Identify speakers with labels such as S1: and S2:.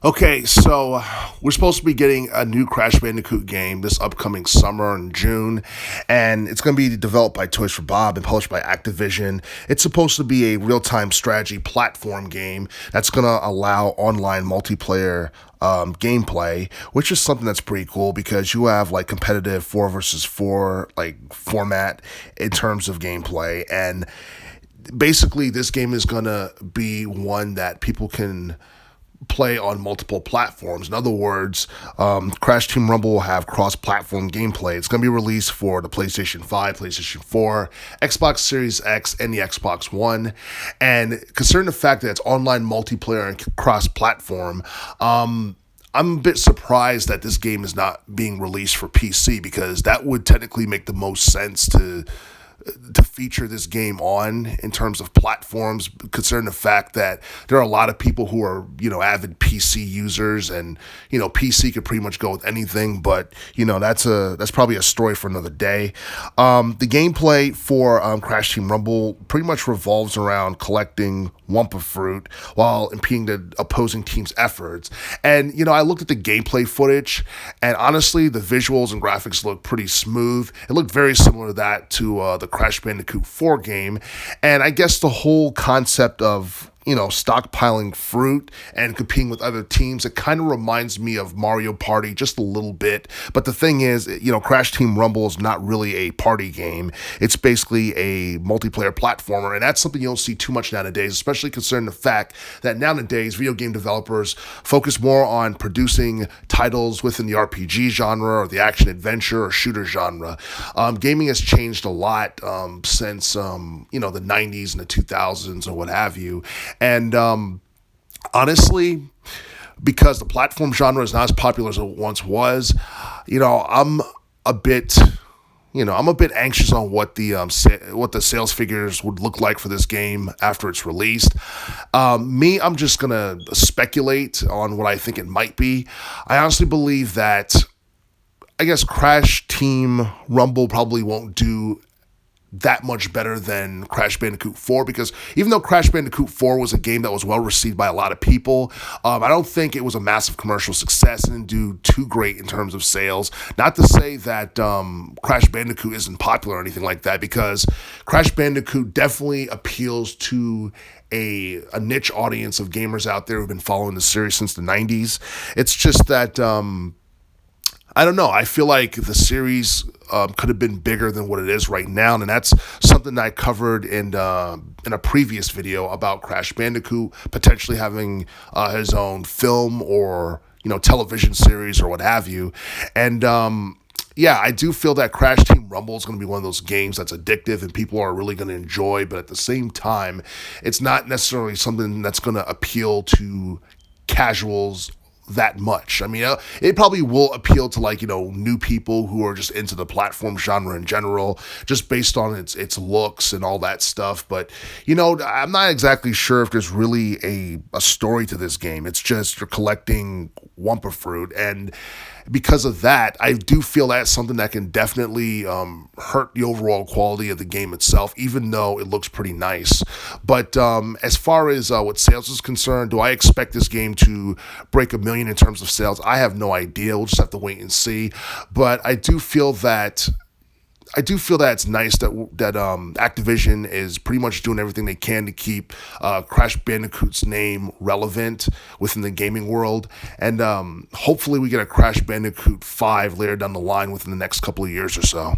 S1: Okay, so we're supposed to be getting a new Crash Bandicoot game this upcoming summer in June, and it's going to be developed by Toys for Bob and published by Activision. It's supposed to be a real time strategy platform game that's going to allow online multiplayer gameplay, which is something that's pretty cool because you have like competitive 4 versus 4 like format in terms of gameplay, and basically this game is going to be one that people can play on multiple platforms. In other words, Crash Team Rumble will have cross-platform gameplay. It's going to be released for the PlayStation 5, PlayStation 4, Xbox Series X, and the Xbox One. And considering the fact that it's online multiplayer and cross-platform, I'm a bit surprised that this game is not being released for PC because that would technically make the most sense to feature this game on in terms of platforms, considering the fact that there are a lot of people who are, avid PC users, and, PC could pretty much go with anything, but, that's probably a story for another day. The gameplay for Crash Team Rumble pretty much revolves around collecting Wumpa Fruit while impeding the opposing team's efforts. And, I looked at the gameplay footage, and honestly, the visuals and graphics look pretty smooth. It looked very similar to that to the Crash Bandicoot 4 game. And I guess the whole concept of stockpiling fruit and competing with other teams, it kind of reminds me of Mario Party just a little bit. But the thing is, Crash Team Rumble is not really a party game. It's basically a multiplayer platformer, and that's something you don't see too much nowadays, especially considering the fact that nowadays video game developers focus more on producing titles within the RPG genre or the action adventure or shooter genre. Gaming has changed a lot since the 90s and the 2000s or what have you. And honestly, because the platform genre is not as popular as it once was, I'm a bit anxious on what the sales figures would look like for this game after it's released. I'm just gonna speculate on what I think it might be. I honestly believe that I guess Crash Team Rumble probably won't do that much better than Crash Bandicoot 4, because even though Crash Bandicoot 4 was a game that was well received by a lot of people, I don't think it was a massive commercial success and didn't do too great in terms of sales. Not to say that Crash Bandicoot isn't popular or anything like that, because Crash Bandicoot definitely appeals to a niche audience of gamers out there who've been following the series since the 90s. It's just that I don't know. I feel like the series could have been bigger than what it is right now, and that's something that I covered in a previous video about Crash Bandicoot potentially having his own film or television series or what have you. And I do feel that Crash Team Rumble is going to be one of those games that's addictive and people are really going to enjoy, but at the same time, it's not necessarily something that's going to appeal to casuals that much. I mean, it probably will appeal to new people who are just into the platform genre in general, just based on its looks and all that stuff. But I'm not exactly sure if there's really a story to this game. It's just you're collecting Wumpa Fruit, and because of that, I do feel that's something that can definitely hurt the overall quality of the game itself, even though it looks pretty nice. But as far as what sales is concerned, do I expect this game to break 1 million in terms of sales? I have no idea. We'll just have to wait and see. But I do feel that it's nice that Activision is pretty much doing everything they can to keep Crash Bandicoot's name relevant within the gaming world. And hopefully we get a Crash Bandicoot 5 later down the line within the next couple of years or so.